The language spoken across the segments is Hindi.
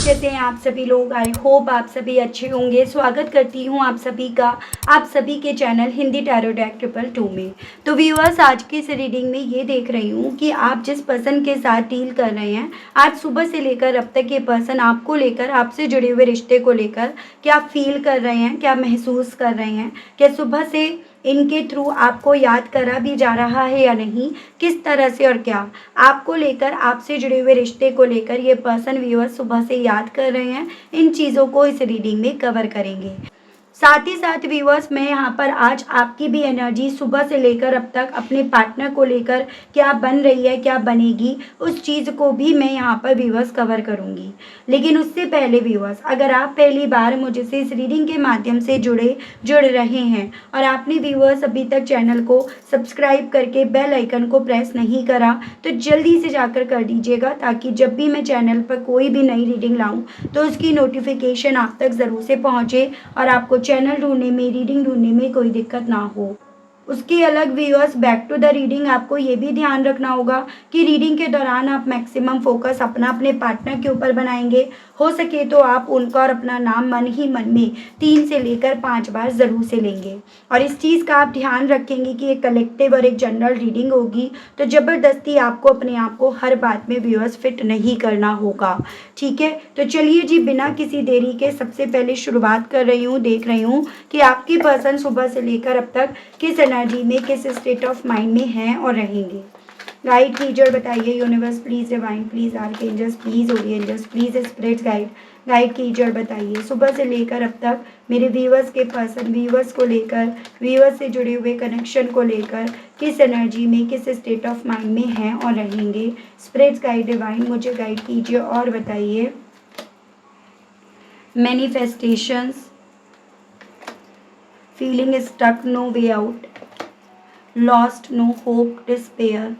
कैसे हैं आप सभी लोग। आई होप आप सभी अच्छे होंगे। स्वागत करती हूँ आप सभी का आप सभी के चैनल हिंदी टैरो डेक 222 में। तो व्यूअर्स, आज की इस रीडिंग में ये देख रही हूँ कि आप जिस पर्सन के साथ डील कर रहे हैं, आज सुबह से लेकर अब तक ये पर्सन आपको लेकर, आपसे जुड़े हुए रिश्ते को लेकर क्या फील कर रहे हैं, क्या महसूस कर रहे हैं, क्या सुबह से इनके थ्रू आपको याद करा भी जा रहा है या नहीं, किस तरह से और क्या आपको लेकर, आपसे जुड़े हुए रिश्ते को लेकर ये पर्सन व्यूअर्स सुबह से याद कर रहे हैं, इन चीज़ों को इस रीडिंग में कवर करेंगे। साथ ही साथ व्यूअर्स, मैं यहाँ पर आज आपकी भी एनर्जी सुबह से लेकर अब तक अपने पार्टनर को लेकर क्या बन रही है, क्या बनेगी, उस चीज़ को भी मैं यहाँ पर व्यूअर्स कवर करूँगी। लेकिन उससे पहले व्यूअर्स, अगर आप पहली बार मुझसे इस रीडिंग के माध्यम से जुड़ रहे हैं और आपने व्यूअर्स अभी तक चैनल को सब्सक्राइब करके बेल आइकन को प्रेस नहीं करा, तो जल्दी से जाकर कर दीजिएगा, ताकि जब भी मैं चैनल पर कोई भी नई रीडिंग लाऊँ तो उसकी नोटिफिकेशन आप तक ज़रूर से पहुँचे और आपको चैनल ढूंढने में, रीडिंग ढूंढने में कोई दिक्कत ना हो। उसके अलग viewers, back to the reading, आपको ये भी ध्यान रखना होगा कि रीडिंग के दौरान आप मैक्सिमम फोकस अपने पार्टनर के ऊपर बनाएंगे। हो सके तो आप उनका और अपना नाम मन ही मन में 3 से लेकर 5 बार ज़रूर से लेंगे। और इस चीज़ का आप ध्यान रखेंगे कि एक कलेक्टिव और एक जनरल रीडिंग होगी, तो ज़बरदस्ती आपको अपने आप को हर बात में व्यूअर्स फिट नहीं करना होगा। ठीक है, तो चलिए जी, बिना किसी देरी के सबसे पहले शुरुआत कर रही हूँ। देख रही हूँ कि आपकी पर्सन सुबह से लेकर अब तक किस एनर्जी में, किस स्टेट ऑफ माइंड में हैं और रहेंगे। गाइड कीजिए और बताइए universe please, divine please, archangels please, holy angels please, spirits guide कीजिए और बताइए सुबह से लेकर अब तक मेरे व्यूअर्स के पर्सन, व्यूअर्स को लेकर, व्यूअर्स से जुड़े हुए कनेक्शन को लेकर किस एनर्जी में, किस स्टेट ऑफ माइंड में हैं और रहेंगे। स्पिरिट्स गाइड, डिवाइन मुझे गाइड कीजिए और बताइए। Manifestations, feeling stuck, no way out, lost, no hope, despair,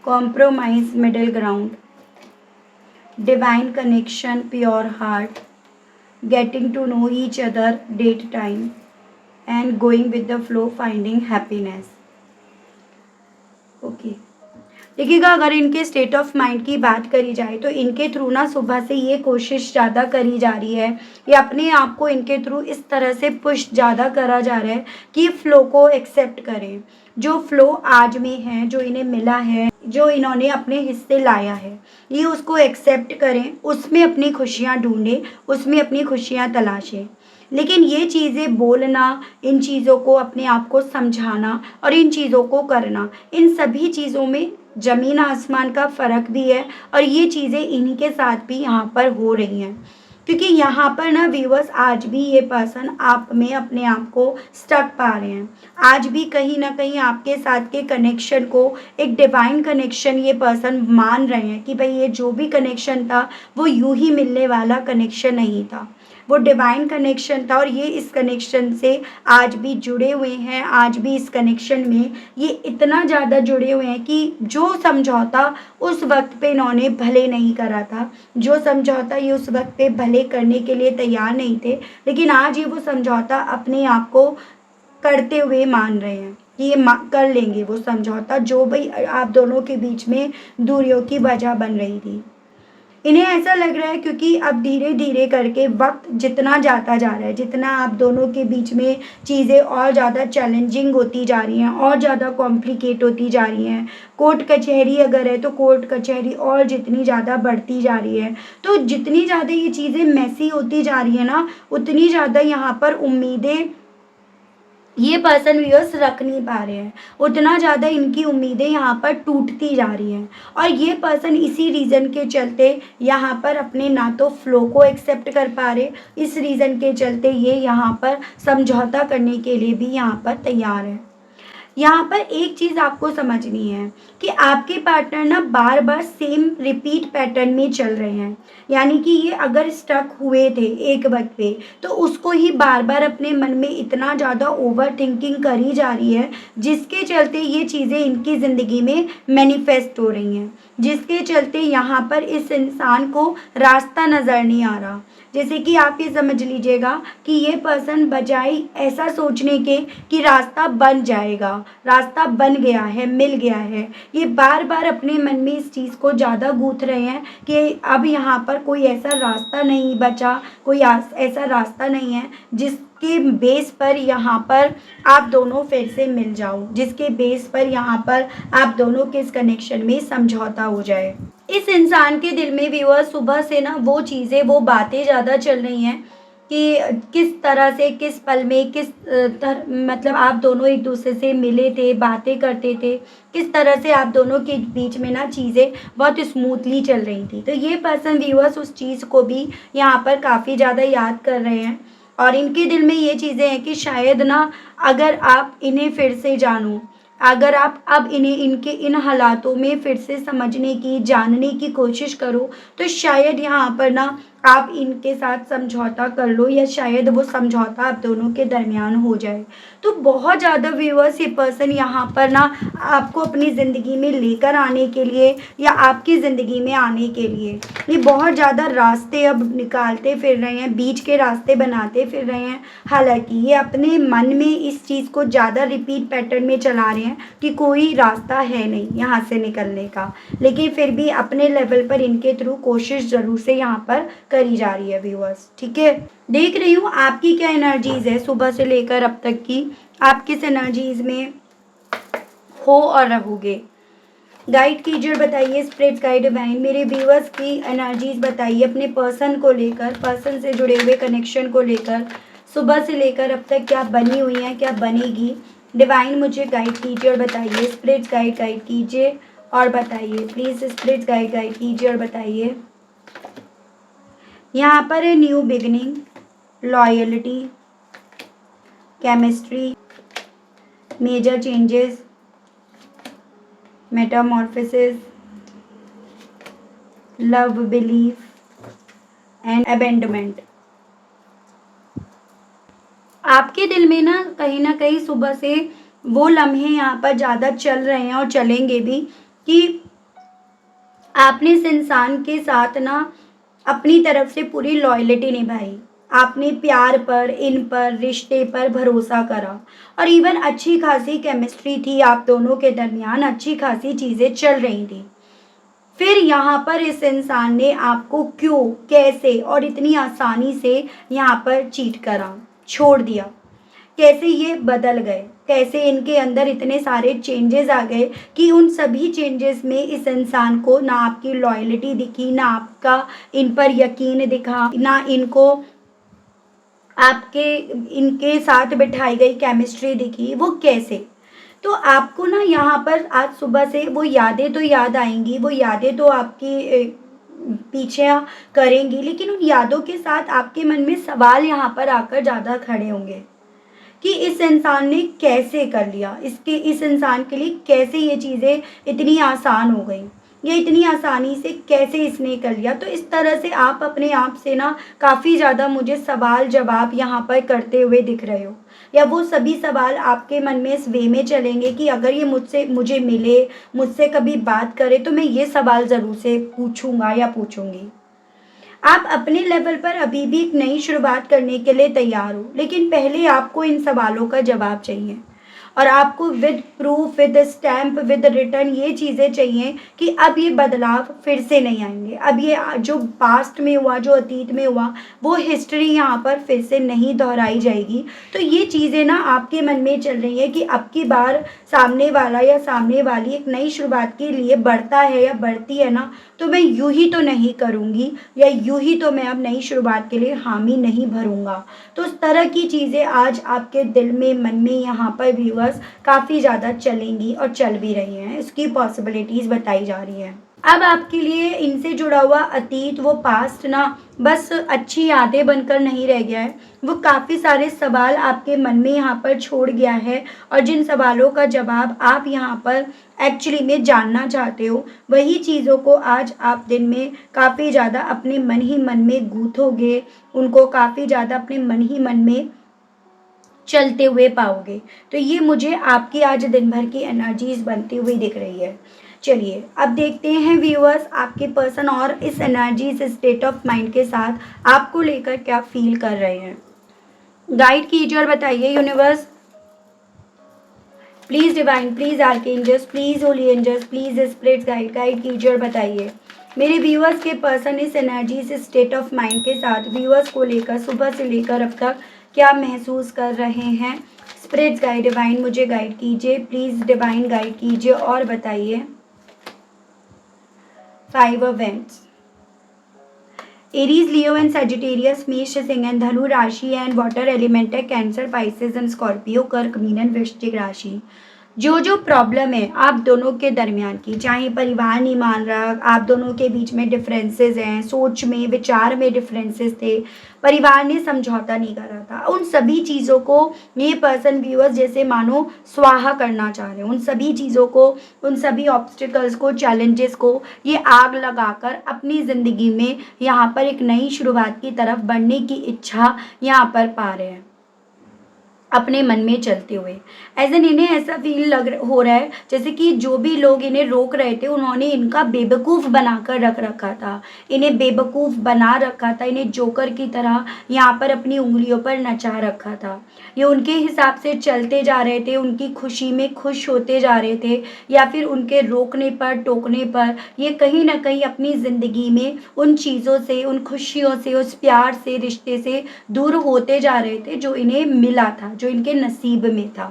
compromise, middle ground, divine connection, pure heart, getting to know each other, date time, and going with the flow, finding happiness. Okay. देखिएगा, अगर इनके स्टेट ऑफ माइंड की बात करी जाए तो इनके थ्रू ना सुबह से ये कोशिश ज़्यादा करी जा रही है, या अपने आप को इनके थ्रू इस तरह से पुश ज़्यादा करा जा रहा है कि फ़्लो को एक्सेप्ट करें। जो फ़्लो आज में है, जो इन्हें मिला है, जो इन्होंने अपने हिस्से लाया है, ये उसको एक्सेप्ट करें, उसमें अपनी खुशियाँ ढूंढें, उसमें अपनी खुशियाँ तलाशें। लेकिन ये चीज़ें बोलना, इन चीज़ों को अपने आप को समझाना और इन चीज़ों को करना, इन सभी चीज़ों में ज़मीन आसमान का फ़र्क भी है। और ये चीज़ें इन्हीं के साथ भी यहाँ पर हो रही हैं, क्योंकि यहाँ पर ना व्यूअर्स, आज भी ये पर्सन आप में अपने आप को स्टक पा रहे हैं। आज भी कहीं ना कहीं आपके साथ के कनेक्शन को एक डिवाइन कनेक्शन ये पर्सन मान रहे हैं कि भाई ये जो भी कनेक्शन था वो यूं ही मिलने वाला कनेक्शन नहीं था, वो डिवाइन कनेक्शन था। और ये इस कनेक्शन से आज भी जुड़े हुए हैं, आज भी इस कनेक्शन में ये इतना ज़्यादा जुड़े हुए हैं कि जो समझौता उस वक्त पे इन्होंने भले नहीं करा था, जो समझौता ये उस वक्त पे भले करने के लिए तैयार नहीं थे, लेकिन आज ये वो समझौता अपने आप को करते हुए मान रहे हैं कि ये कर लेंगे वो समझौता, जो भाई आप दोनों के बीच में दूरियों की वजह बन रही थी। इन्हें ऐसा लग रहा है क्योंकि अब धीरे धीरे करके वक्त जितना जाता जा रहा है, जितना आप दोनों के बीच में चीज़ें और ज़्यादा चैलेंजिंग होती जा रही हैं, और ज़्यादा कॉम्प्लिकेट होती जा रही हैं, कोर्ट कचहरी अगर है तो कोर्ट कचहरी और जितनी ज़्यादा बढ़ती जा रही है, तो जितनी ज़्यादा ये चीज़ें मैसी होती जा रही है ना, उतनी ज़्यादा यहाँ पर उम्मीदें ये पर्सन व्यूअर्स रख नहीं पा रहे हैं, उतना ज़्यादा इनकी उम्मीदें यहाँ पर टूटती जा रही हैं। और ये पर्सन इसी रीज़न के चलते यहाँ पर अपने ना तो फ़्लो को एक्सेप्ट कर पा रहे, इस रीज़न के चलते ये यहाँ पर समझौता करने के लिए भी यहाँ पर तैयार है। यहाँ पर एक चीज़ आपको समझनी है कि आपके पार्टनर ना बार बार सेम रिपीट पैटर्न में चल रहे हैं, यानी कि ये अगर स्टक हुए थे एक वक्त पे, तो उसको ही बार बार अपने मन में इतना ज़्यादा ओवर थिंकिंग करी जा रही है, जिसके चलते ये चीज़ें इनकी ज़िंदगी में मैनिफेस्ट हो रही हैं। जिसके चलते यहाँ पर इस इंसान को रास्ता नज़र नहीं आ रहा। जैसे कि आप ये समझ लीजिएगा कि ये पर्सन बजाय ऐसा सोचने के कि रास्ता बन जाएगा, रास्ता बन गया है, मिल गया है, ये बार बार अपने मन में इस चीज़ को ज़्यादा गूंथ रहे हैं कि अब यहाँ पर कोई ऐसा रास्ता नहीं बचा, कोई ऐसा रास्ता नहीं है जिसके बेस पर यहाँ पर आप दोनों फिर से मिल जाओ, जिसके बेस पर यहाँ पर आप दोनों के इस कनेक्शन में समझौता हो जाए। इस इंसान के दिल में व्यूअर्स सुबह से ना वो चीज़ें, वो बातें ज़्यादा चल रही हैं कि किस तरह से, किस पल में, मतलब आप दोनों एक दूसरे से मिले थे, बातें करते थे, किस तरह से आप दोनों के बीच में ना चीज़ें बहुत स्मूथली चल रही थी। तो ये पर्सन व्यूअर्स उस चीज़ को भी यहाँ पर काफ़ी ज़्यादा याद कर रहे हैं और इनके दिल में ये चीज़ें हैं कि शायद ना अगर आप इन्हें फिर से जानो, अगर आप अब इन्हें इनके इन हालातों में फिर से समझने की, जानने की कोशिश करो, तो शायद यहाँ पर ना आप इनके साथ समझौता कर लो या शायद वो समझौता आप दोनों के दरमियान हो जाए। तो बहुत ज़्यादा व्यूअर्स ये पर्सन यहाँ पर ना आपको अपनी ज़िंदगी में लेकर आने के लिए या आपकी ज़िंदगी में आने के लिए ये बहुत ज़्यादा रास्ते अब निकालते फिर रहे हैं, बीच के रास्ते बनाते फिर रहे हैं। हालांकि ये अपने मन में इस चीज़ को ज़्यादा रिपीट पैटर्न में चला रहे हैं कि कोई रास्ता है नहीं यहाँ से निकलने का, लेकिन फिर भी अपने लेवल पर इनके थ्रू कोशिश ज़रूर से यहाँ पर करी जा रही है व्यूअर्स। ठीक है, देख रही हूँ आपकी क्या एनर्जीज है सुबह से लेकर अब तक की, आप किस एनर्जीज में हो और रहोगे। गाइड कीजिए, बताइए स्पिरिट गाइड डिवाइन, मेरे व्यूअर्स की एनर्जीज बताइए अपने पर्सन को लेकर, पर्सन से जुड़े हुए कनेक्शन को लेकर सुबह से लेकर अब तक क्या बनी हुई है, क्या बनेगी। डिवाइन मुझे गाइड कीजिए और बताइए, स्पिरिट गाइड कीजिए और बताइए प्लीज़, स्पिरिट गाइड कीजिए और बताइए। यहाँ पर है new beginning, loyalty, chemistry, major changes, metamorphosis, love, belief and abandonment. आपके दिल में ना कहीं सुबह से वो लम्हे यहाँ पर ज़्यादा चल रहे हैं और चलेंगे भी कि आपने इस इंसान के साथ ना अपनी तरफ से पूरी लॉयल्टी निभाई, आपने प्यार पर, इन पर, रिश्ते पर भरोसा करा और इवन अच्छी खासी केमिस्ट्री थी आप दोनों के दरमियान, अच्छी खासी चीज़ें चल रही थी। फिर यहाँ पर इस इंसान ने आपको क्यों, कैसे और इतनी आसानी से यहाँ पर चीट करा, छोड़ दिया, कैसे ये बदल गए, कैसे इनके अंदर इतने सारे चेंजेस आ गए कि उन सभी चेंजेस में इस इंसान को ना आपकी लॉयल्टी दिखी, ना आपका इन पर यकीन दिखा, ना इनको आपके इनके साथ बिठाई गई केमिस्ट्री दिखी। वो कैसे? तो आपको ना यहाँ पर आज सुबह से वो यादें तो याद आएंगी, वो यादें तो आपकी पीछे करेंगी, लेकिन उन यादों के साथ आपके मन में सवाल यहाँ पर आकर ज़्यादा खड़े होंगे कि इस इंसान ने कैसे कर लिया, इस इंसान के लिए कैसे ये चीज़ें इतनी आसान हो गई, ये इतनी आसानी से कैसे इसने कर लिया। तो इस तरह से आप अपने आप से ना काफ़ी ज़्यादा मुझे सवाल जवाब यहाँ पर करते हुए दिख रहे हो, या वो सभी सवाल आपके मन में इस वे में चलेंगे कि अगर ये मुझे मिले, मुझसे कभी बात करे, तो मैं ये सवाल ज़रूर से पूछूंगा या पूछूंगी। आप अपने लेवल पर अभी भी एक नई शुरुआत करने के लिए तैयार हो, लेकिन पहले आपको इन सवालों का जवाब चाहिए और आपको with proof, with stamp, with return ये चीज़ें चाहिए कि अब ये बदलाव फिर से नहीं आएंगे, अब ये जो पास्ट में हुआ, जो अतीत में हुआ, वो हिस्ट्री यहाँ पर फिर से नहीं दोहराई जाएगी। तो ये चीज़ें ना आपके मन में चल रही है कि अब की बार सामने वाला या सामने वाली एक नई शुरुआत के लिए बढ़ता है या बढ़ती है ना, तो मैं यूं ही तो नहीं करूँगी या यूं ही तो मैं अब नई शुरुआत के लिए हामी नहीं भरूँगा। तो उस तरह की चीज़ें आज आपके दिल में, मन में यहाँ पर व्यूअर्स काफ़ी ज़्यादा चलेंगी और चल भी रही हैं, इसकी पॉसिबिलिटीज़ बताई जा रही हैं। अब आपके लिए इनसे जुड़ा हुआ अतीत, वो पास्ट ना बस अच्छी यादें बनकर नहीं रह गया है, वो काफ़ी सारे सवाल आपके मन में यहाँ पर छोड़ गया है और जिन सवालों का जवाब आप यहाँ पर एक्चुअली में जानना चाहते हो, वही चीज़ों को आज आप दिन में काफ़ी ज़्यादा अपने मन ही मन में गूँथोगे, उनको काफ़ी ज़्यादा अपने मन ही मन में चलते हुए पाओगे। तो ये मुझे आपकी आज दिन भर की एनर्जीज बनती हुई दिख रही है। चलिए अब देखते हैं व्यूअर्स आपके पर्सन और इस एनर्जी, इस स्टेट ऑफ माइंड के साथ आपको लेकर क्या फील कर रहे हैं। गाइड कीजिए और बताइए universe, please divine, please archangels, please holy angels, please spirits guide, guide कीजिए और बताइए मेरे व्यूअर्स के पर्सन इस एनर्जी, इस स्टेट ऑफ माइंड के साथ व्यूअर्स को लेकर सुबह से लेकर अब तक क्या महसूस कर रहे हैं। स्पिरिट्स गाइड डिवाइन मुझे गाइड कीजिए, प्लीज डिवाइन गाइड कीजिए और बताइए। 5 of vents, Aries, Leo and Sagittarius, मेष, सिंह एंड धनु राशि एंड वाटर एलिमेंट है कैंसर, पाइसेस एंड स्कॉर्पियो, कर्क, मीन एंड वृश्चिक राशि। जो प्रॉब्लम है आप दोनों के दरमियान की, चाहे परिवार नहीं मान रहा, आप दोनों के बीच में डिफरेंसेस हैं, सोच में, विचार में डिफरेंसेस थे, परिवार ने समझौता नहीं कर रहा था, उन सभी चीज़ों को ये पर्सन व्यूअर्स जैसे मानो स्वाहा करना चाह रहे हैं। उन सभी चीज़ों को, उन सभी ऑब्स्टिकल्स को, चैलेंजेस को ये आग लगाकर अपनी ज़िंदगी में यहाँ पर एक नई शुरुआत की तरफ बढ़ने की इच्छा यहाँ पर पा रहे हैं अपने मन में चलते हुए। एज एन इन्हें ऐसा फील हो रहा है जैसे कि जो भी लोग इन्हें रोक रहे थे उन्होंने इनका बेवकूफ़ बनाकर रख रखा था, इन्हें बेवकूफ़ बना रखा था, इन्हें जोकर की तरह यहाँ पर अपनी उंगलियों पर नचा रखा था। ये उनके हिसाब से चलते जा रहे थे, उनकी खुशी में खुश होते जा रहे थे, या फिर उनके रोकने पर, टोकने पर ये कहीं ना कहीं अपनी ज़िंदगी में उन चीज़ों से, उन खुशियों से, उस प्यार से, रिश्ते से दूर होते जा रहे थे जो इन्हें मिला था, जो इनके नसीब में था।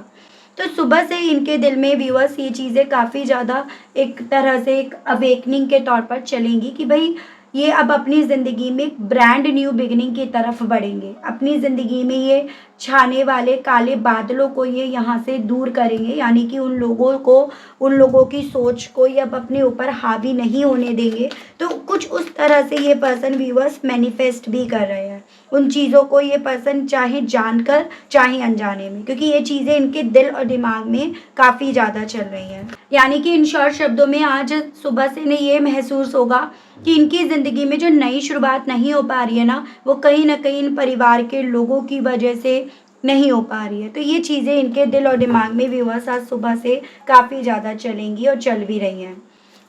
तो सुबह से इनके दिल में व्यूअर्स ये चीज़ें काफ़ी ज़्यादा एक तरह से एक अवेकनिंग के तौर पर चलेंगी कि भाई ये अब अपनी ज़िंदगी में एक ब्रांड न्यू बिगिनिंग की तरफ बढ़ेंगे। अपनी ज़िंदगी में ये छाने वाले काले बादलों को ये यहाँ से दूर करेंगे, यानी कि उन लोगों की सोच को ये अब अपने ऊपर हावी नहीं होने देंगे। तो कुछ उस तरह से ये पर्सन व्यूअर्स मैनिफेस्ट भी कर रहे हैं उन चीज़ों को, ये पर्सन चाहे जानकर चाहे अनजाने में, क्योंकि ये चीज़ें इनके दिल और दिमाग में काफ़ी ज़्यादा चल रही हैं। यानी कि इन शॉर्ट शब्दों में आज सुबह से इन्हें ये महसूस होगा कि इनकी ज़िंदगी में जो नई शुरुआत नहीं हो पा रही है ना, वो कहीं ना कहीं इन परिवार के लोगों की वजह से नहीं हो पा रही है। तो ये चीज़ें इनके दिल और दिमाग में व्यूअर्स आज सुबह से काफ़ी ज़्यादा चलेंगी और चल भी रही हैं।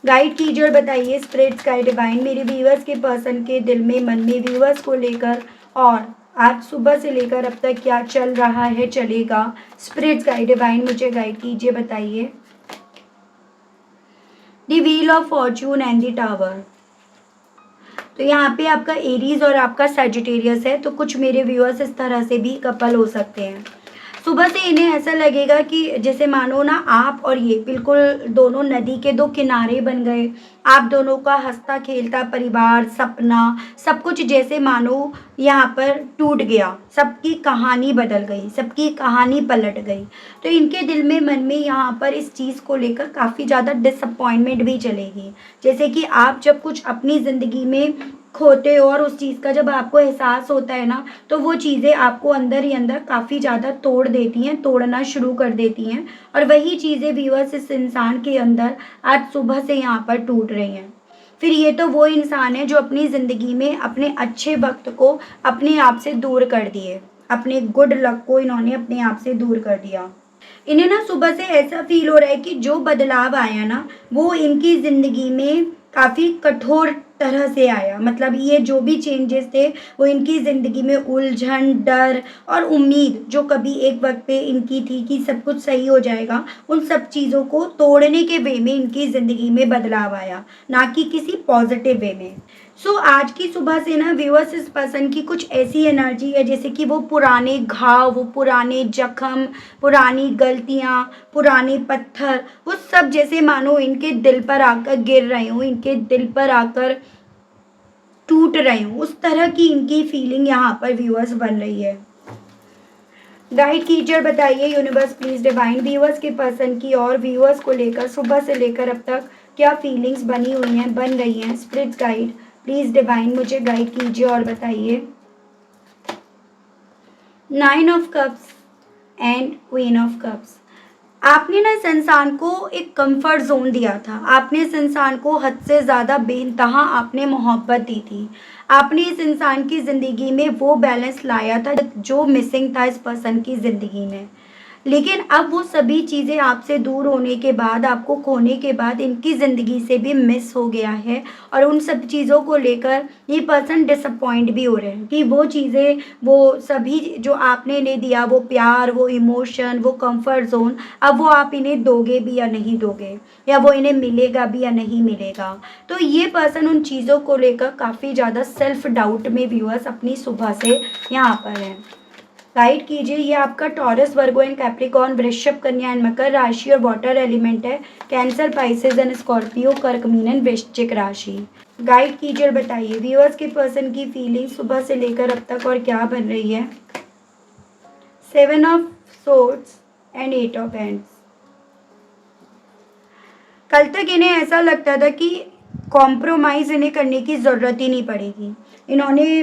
गाइड कीजिए और बताइए स्पिरिट्स गाइड डिवाइन मेरे व्यूअर्स के पर्सन के दिल में, मन में व्यूअर्स को लेकर और आज सुबह से लेकर अब तक क्या चल रहा है, चलेगा। स्पिरिट्स गाइड डिवाइन मुझे गाइड कीजिए, बताइए। The wheel of Fortune and the tower, तो यहाँ पे आपका एरीज और आपका सैजिटेरियस है, तो कुछ मेरे व्यूअर्स इस तरह से भी कपल हो सकते हैं। सुबह से इन्हें ऐसा लगेगा कि जैसे मानो ना आप और ये बिल्कुल दोनों नदी के दो किनारे बन गए। आप दोनों का हंसता खेलता परिवार, सपना, सब कुछ जैसे मानो यहाँ पर टूट गया, सबकी कहानी बदल गई, सबकी कहानी पलट गई। तो इनके दिल में, मन में यहाँ पर इस चीज़ को लेकर काफ़ी ज़्यादा डिसअपॉइंटमेंट भी चलेगी। जैसे कि आप जब कुछ अपनी ज़िंदगी में खोते हो और उस चीज़ का जब आपको एहसास होता है ना, तो वो चीज़ें आपको अंदर ही अंदर काफ़ी ज़्यादा तोड़ देती हैं, तोड़ना शुरू कर देती हैं। और वही चीज़ें व्यूअर्स इस इंसान के अंदर आज सुबह से यहाँ पर टूट रही हैं। फिर ये तो वो इंसान है जो अपनी ज़िंदगी में अपने अच्छे वक्त को अपने आप से दूर कर दिए, अपने गुड लक को इन्होंने अपने आप से दूर कर दिया। इन्हें ना सुबह से ऐसा फील हो रहा है कि जो बदलाव आया ना, वो इनकी ज़िंदगी में काफ़ी कठोर तरह से आया। मतलब ये जो भी चेंजेस थे वो इनकी ज़िंदगी में उलझन, डर और उम्मीद जो कभी एक वक्त पे इनकी थी कि सब कुछ सही हो जाएगा, उन सब चीज़ों को तोड़ने के वे में इनकी ज़िंदगी में बदलाव आया, ना कि किसी पॉजिटिव वे में। सो आज की सुबह से ना व्यूअर्स इस पर्सन की कुछ ऐसी एनर्जी है जैसे कि वो पुराने घाव, वो पुराने जख्म, पुरानी गलतियाँ, पुराने पत्थर, वो सब जैसे मानो इनके दिल पर आकर गिर रहे हों, इनके दिल पर आकर टूट रहे हों। उस तरह की इनकी फीलिंग यहाँ पर व्यूअर्स बन रही है। गाइड कीजिए और बताइए यूनिवर्स प्लीज डिवाइन व्यूअर्स के पर्सन की और व्यूअर्स को लेकर सुबह से लेकर अब तक क्या फीलिंग्स बनी हुई हैं, बन रही हैं। स्पिरिट्स गाइड प्लीज डिवाइन मुझे गाइड कीजिए और बताइए। 9 of cups and queen of cups, आपने ना इस इंसान को एक कंफर्ट जोन दिया था, आपने इस इंसान को हद से ज़्यादा बेइंतहा आपने मोहब्बत दी थी, आपने इस इंसान की ज़िंदगी में वो बैलेंस लाया था जो मिसिंग था इस पर्सन की ज़िंदगी में। लेकिन अब वो सभी चीज़ें आपसे दूर होने के बाद, आपको खोने के बाद इनकी ज़िंदगी से भी मिस हो गया है और उन सब चीज़ों को लेकर ये पर्सन डिसअपॉइंट भी हो रहे हैं कि वो चीज़ें, वो सभी जो आपने इन्हें दिया, वो प्यार, वो इमोशन, वो कंफर्ट ज़ोन, अब वो आप इन्हें दोगे भी या नहीं दोगे, या वो इन्हें मिलेगा भी या नहीं मिलेगा। तो ये पर्सन उन चीज़ों को लेकर काफ़ी ज़्यादा सेल्फ डाउट में व्यूअर्स अपनी सुबह से यहाँ पर है। गाइड कीजिए, ये आपका टॉरस, वर्गो एंड कैप्रिकॉर्न, वृषभ, कन्या एंड मकर राशि और वाटर एलिमेंट है। कैंसर, पाइसेस एंड स्कॉर्पियो, कर्क, मीन एंड वृश्चिक राशि। गाइड कीजिए और बताइए व्यूअर्स के पर्सन की फीलिंग सुबह से लेकर अब तक और क्या बन रही है। 7 of swords and 8 of hands. कल तक इन्हें ऐसा लगता था कि कॉम्प्रोमाइज़ इन्हें करने की ज़रूरत ही नहीं पड़ेगी। इन्होंने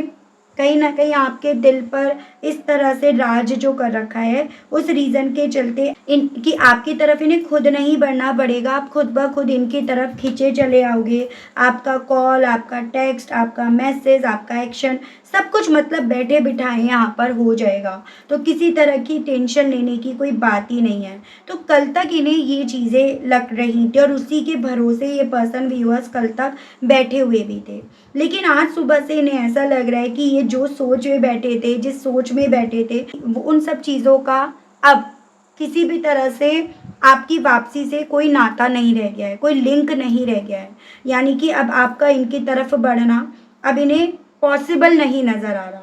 कहीं न कहीं आपके दिल पर इस तरह से राज जो कर रखा है, उस रीज़न के चलते इन कि आपकी तरफ इन्हें खुद नहीं बढ़ना पड़ेगा, आप खुद ब खुद इनकी तरफ खींचे चले आओगे। आपका कॉल, आपका टेक्स्ट, आपका मैसेज, आपका एक्शन, सब कुछ मतलब बैठे बिठाए यहाँ पर हो जाएगा। तो किसी तरह की टेंशन लेने की कोई बात ही नहीं है। तो कल तक इन्हें ये चीज़ें लग रही थी और उसी के भरोसे ये पर्सन व्यूअर्स कल तक बैठे हुए भी थे। लेकिन आज सुबह से इन्हें ऐसा लग रहा है कि ये जो सोच में बैठे थे, जिस सोच में बैठे थे, वो उन सब चीज़ों का अब किसी भी तरह से आपकी वापसी से कोई नाता नहीं रह गया है, कोई लिंक नहीं रह गया है। यानी कि अब आपका इनकी तरफ बढ़ना अब इन्हें पॉसिबल नहीं नज़र आ रहा।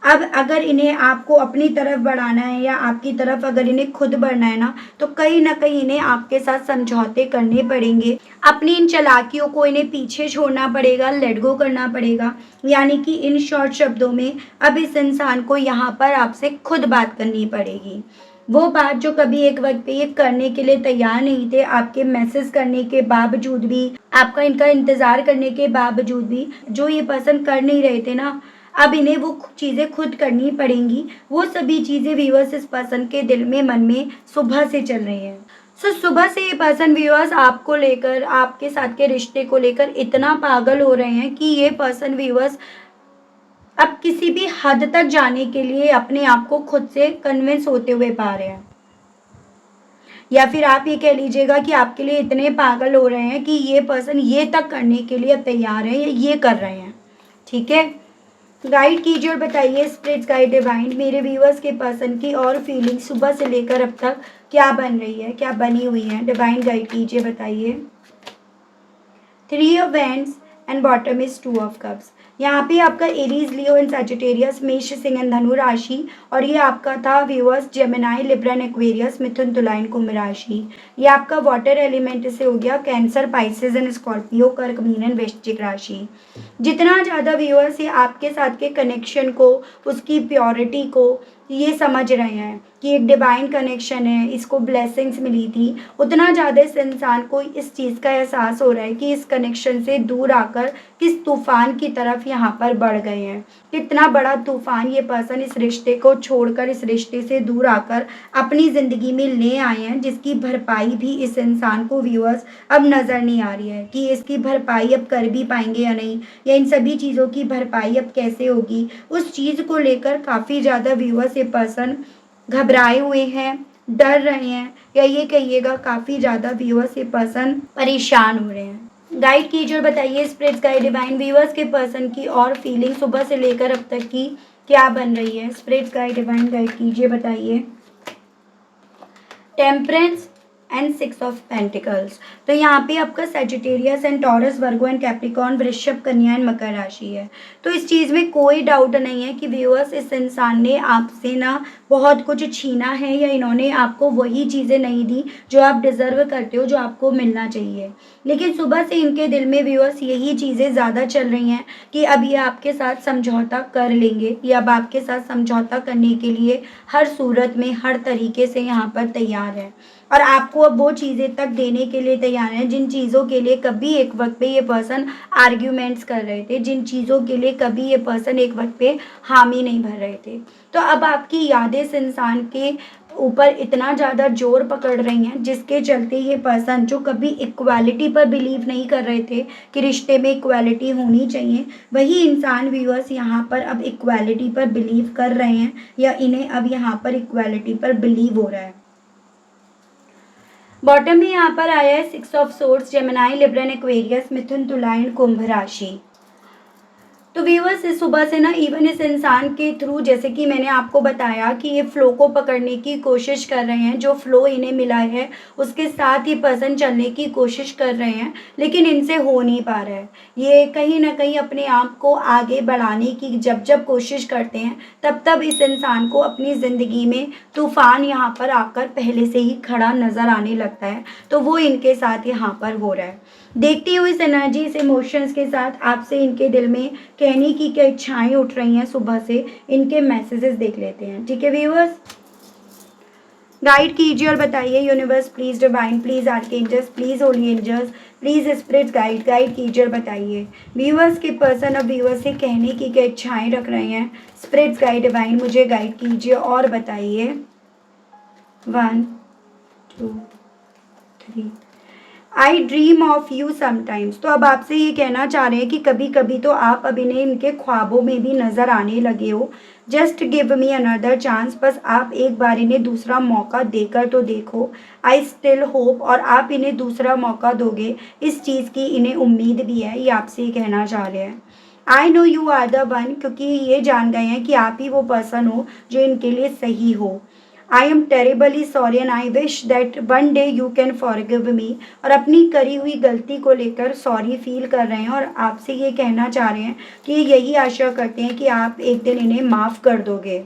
अब अगर इन्हें आपको अपनी तरफ बढ़ाना है या आपकी तरफ अगर इन्हें खुद बढ़ना है ना, तो कहीं न कहीं इन्हें आपके साथ समझौते करने पड़ेंगे। अपनी इन चालाकियों को इन्हें पीछे छोड़ना पड़ेगा, लेट गो करना पड़ेगा। यानी कि इन शॉर्ट शब्दों में अब इस इंसान को यहाँ पर आपसे खुद बात करनी पड़ेगी। वो बात जो कभी एक वक़्त पे ये करने के लिए तैयार नहीं थे, आपके मैसेज करने के बावजूद भी, आपका इनका इंतज़ार करने के बावजूद भी, जो ये पर्सन कर नहीं रहे थे ना, अब इन्हें वो चीज़ें खुद करनी पड़ेंगी। वो सभी चीज़ें व्यूअर्स इस पर्सन के दिल में, मन में सुबह से चल रही हैं। सुबह से ये पर्सन व्यूअर्स आपको लेकर, आपके साथ के रिश्ते को लेकर इतना पागल हो रहे हैं कि ये पर्सन व्यूअर्स अब किसी भी हद तक जाने के लिए अपने आप को खुद से कन्विंस होते हुए पा रहे हैं। या फिर आप ये कह लीजिएगा कि आपके लिए इतने पागल हो रहे हैं कि ये पर्सन ये तक करने के लिए तैयार है या ये कर रहे हैं। ठीक है, गाइड कीजिए और बताइए स्पिरिट्स गाइड डिवाइन, मेरे व्यूअर्स के पर्सन की और फीलिंग सुबह से लेकर अब तक क्या बन रही है, क्या बनी हुई है। डिवाइन गाइड कीजिए, बताइए। 3 of wands and bottom is 2 of cups. यहाँ पे आपका एरीज, लियो एंड सजिटेरियस, मेष, सिंह एंड धनु राशि, और ये आपका था viewers Gemini, Libra and Aquarius, मिथुन, तुला एंड कुंभ राशि। ये आपका वाटर एलिमेंट से हो गया कैंसर, पाइसेस एंड स्कॉर्पियो, कर्क, मीन एंड वृश्चिक राशि। जितना ज़्यादा व्यूअर्स ये आपके साथ के कनेक्शन को, उसकी प्योरिटी को ये समझ रहे हैं कि एक डिवाइन कनेक्शन है, इसको ब्लेसिंग्स मिली थी, उतना ज़्यादा इस इंसान को इस चीज़ का एहसास हो रहा है कि इस कनेक्शन से दूर आकर किस तूफान की तरफ यहाँ पर बढ़ गए हैं। कितना बड़ा तूफान ये पर्सन इस रिश्ते को छोड़कर, इस रिश्ते से दूर आकर अपनी ज़िंदगी में ले आए हैं, जिसकी भरपाई भी इस इंसान को व्यूअर्स अब नज़र नहीं आ रही है कि इसकी भरपाई अब कर भी पाएंगे या नहीं, या इन सभी चीज़ों की भरपाई अब कैसे होगी। उस चीज़ को लेकर काफ़ी ज़्यादा व्यूअर्स ये पर्सन घबराए हुए हैं, डर रहे हैं, या ये कहिएगा काफ़ी ज़्यादा व्यूअर्स ये पर्सन परेशान हो रहे हैं। गाइड कीजिए और बताइए स्पिरिट्स गाइड डिवाइन, व्यूअर्स के पर्सन की और फीलिंग सुबह से लेकर अब तक की क्या बन रही है। स्पिरिट्स गाइड डिवाइन गाइड कीजिए, बताइए। Temperance and 6 of pentacles. तो यहाँ पे आपका Sagittarius and taurus, Virgo and Capricorn, वृषभ, कन्या एंड मकर राशि है। तो इस चीज़ में कोई डाउट नहीं है कि व्यूअर्स इस इंसान ने आपसे ना बहुत कुछ छीना है, या इन्होंने आपको वही चीज़ें नहीं दी जो आप डिज़र्व करते हो, जो आपको मिलना चाहिए। लेकिन सुबह से इनके दिल में व्यूअर्स यही चीज़ें ज़्यादा चल रही हैं कि अब ये आपके साथ समझौता कर लेंगे, या अब आपके साथ समझौता करने के लिए हर सूरत में, हर तरीके से यहाँ पर तैयार है, और आपको अब वो चीज़ें तक देने के लिए तैयार हैं जिन चीज़ों के लिए कभी एक वक्त पे ये पर्सन आर्ग्यूमेंट्स कर रहे थे, जिन चीज़ों के लिए कभी ये पर्सन एक वक्त पे हामी नहीं भर रहे थे। तो अब आपकी यादें इस इंसान के ऊपर इतना ज़्यादा जोर पकड़ रही हैं, जिसके चलते ये पर्सन जो कभी इक्वालिटी पर बिलीव नहीं कर रहे थे कि रिश्ते में इक्वालिटी होनी चाहिए, वही इंसान व्यूअर्स यहाँ पर अब इक्वालिटी पर बिलीव कर रहे हैं, या इन्हें अब यहाँ पर इक्वालिटी पर बिलीव हो रहा है। बॉटम में यहाँ पर आया है 6 of swords, Gemini, Libra, Aquarius, मिथुन, तुला एंड कुंभ राशि। तो व्यूअर्स इस सुबह से ना इवन इस इंसान के थ्रू, जैसे कि मैंने आपको बताया कि ये फ्लो को पकड़ने की कोशिश कर रहे हैं, जो फ्लो इन्हें मिला है उसके साथ ही पर्सन चलने की कोशिश कर रहे हैं, लेकिन इनसे हो नहीं पा रहा है। ये कहीं ना कहीं अपने आप को आगे बढ़ाने की जब जब कोशिश करते हैं, तब तब इस इंसान को अपनी ज़िंदगी में तूफान यहाँ पर आकर पहले से ही खड़ा नज़र आने लगता है। तो वो इनके साथ यहाँ पर हो रहा है। देखती हुई इस एनर्जी, इस इमोशंस के साथ आपसे इनके दिल में कहने की क्या इच्छाएं उठ रही हैं सुबह से, इनके मैसेजेस देख लेते हैं। ठीक है व्यूअर्स, गाइड कीजिए और बताइए universe please, divine please, archangels please, holy angels please, spirits guide कीजिए और बताइए व्यूअर्स के पर्सन अब व्यूअर्स से कहने की क्या इच्छाएं रख रहे हैं। स्पिरिट्स गाइड, डिवाइन मुझे गाइड कीजिए और बताइए। 1 2 3 आई ड्रीम ऑफ यू समटाइम्स। तो अब आपसे ये कहना चाह रहे हैं कि कभी कभी तो आप अब इन्हें इनके ख्वाबों में भी नज़र आने लगे हो। Just give me another chance, बस आप एक बार इन्हें दूसरा मौका देकर तो देखो। आई स्टिल होप, और आप इन्हें दूसरा मौका दोगे, इस चीज़ की इन्हें उम्मीद भी है, ये आपसे ये कहना चाह रहे हैं। I know you are the one, क्योंकि ये जान गए हैं कि आप ही वो पर्सन हो जो इनके लिए सही हो। I am terribly sorry and I wish that one day you can forgive me, और अपनी करी हुई गलती को लेकर सॉरी फील कर रहे हैं और आपसे ये कहना चाह रहे हैं कि यही आशा करते हैं कि आप एक दिन इन्हें माफ़ कर दोगे।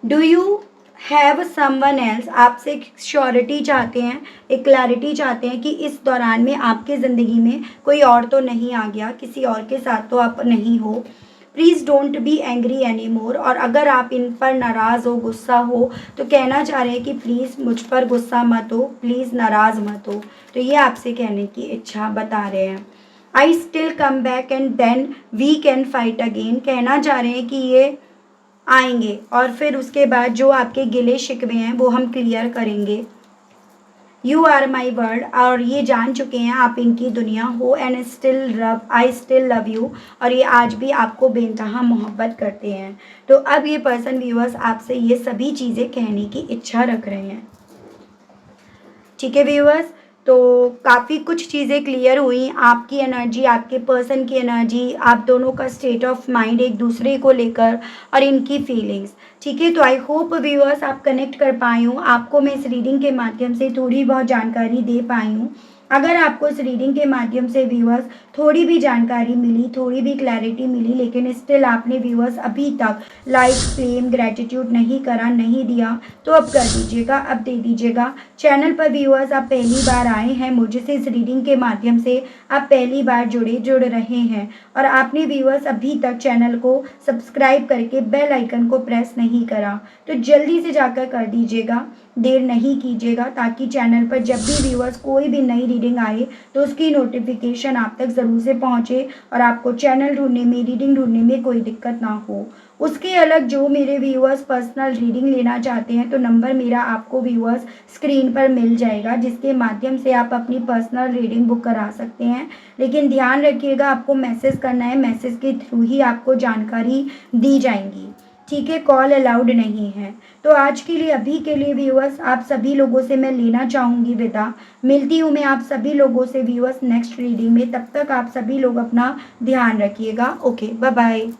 Do you have someone else, आपसे एक श्योरिटी चाहते हैं, एक क्लैरिटी चाहते हैं कि इस दौरान में आपकी ज़िंदगी में कोई और तो नहीं आ गया, किसी और के साथ तो आप नहीं हो। Please don't be angry any more, और अगर आप इन पर नाराज़ हो, गुस्सा हो, तो कहना चाह रहे हैं कि प्लीज़ मुझ पर गुस्सा मत हो, प्लीज़ नाराज़ मत हो। तो ये आपसे कहने की इच्छा बता रहे हैं। I still come back and then we can fight again, कहना चाह रहे हैं कि ये आएंगे और फिर उसके बाद जो आपके गिले शिकवे हैं वो हम क्लियर करेंगे। यू आर माई वर्ल्ड, और ये जान चुके हैं आप इनकी दुनिया हो। And still love, I still love you, और ये आज भी आपको बेइंतहा मोहब्बत करते हैं। तो अब ये पर्सन व्यूअर्स आपसे ये सभी चीज़ें कहने की इच्छा रख रहे हैं। ठीक है व्यूअर्स, तो काफ़ी कुछ चीज़ें क्लियर हुई। आपकी एनर्जी, आपके पर्सन की एनर्जी, आप दोनों का स्टेट ऑफ माइंड एक दूसरे को लेकर, और इनकी फीलिंग्स। ठीक है, तो आई होप व्यूअर्स आप कनेक्ट कर पाई हूँ, आपको मैं इस रीडिंग के माध्यम से थोड़ी बहुत जानकारी दे पाई हूँ। अगर आपको इस रीडिंग के माध्यम से व्यूअर्स थोड़ी भी जानकारी मिली, थोड़ी भी क्लैरिटी मिली, लेकिन स्टिल आपने व्यूअर्स अभी तक लाइक, फ्लेम, ग्रेटिट्यूड नहीं करा, नहीं दिया, तो अब कर दीजिएगा, अब दे दीजिएगा। चैनल पर व्यूअर्स आप पहली बार आए हैं, मुझसे इस रीडिंग के माध्यम से आप पहली बार जुड़ रहे हैं, और आपने व्यूअर्स अभी तक चैनल को सब्सक्राइब करके बेल आइकन को प्रेस नहीं करा, तो जल्दी से जाकर कर दीजिएगा, देर नहीं कीजिएगा, ताकि चैनल पर जब भी व्यूअर्स कोई भी नई रीडिंग आए तो उसकी नोटिफिकेशन आप तक ज़रूर से पहुंचे, और आपको चैनल ढूंढने में, रीडिंग ढूंढने में कोई दिक्कत ना हो। उसके अलग जो मेरे व्यूअर्स पर्सनल रीडिंग लेना चाहते हैं, तो नंबर मेरा आपको व्यूअर्स स्क्रीन पर मिल जाएगा, जिसके माध्यम से आप अपनी पर्सनल रीडिंग बुक करा सकते हैं। लेकिन ध्यान रखिएगा, आपको मैसेज करना है, मैसेज के थ्रू ही आपको जानकारी दी जाएंगी। ठीक है, कॉल अलाउड नहीं है। तो आज के लिए, अभी के लिए व्यूअर्स आप सभी लोगों से मैं लेना चाहूँगी विदा। मिलती हूँ मैं आप सभी लोगों से व्यूअर्स नेक्स्ट रीडिंग में। तब तक आप सभी लोग अपना ध्यान रखिएगा। Okay, bye bye.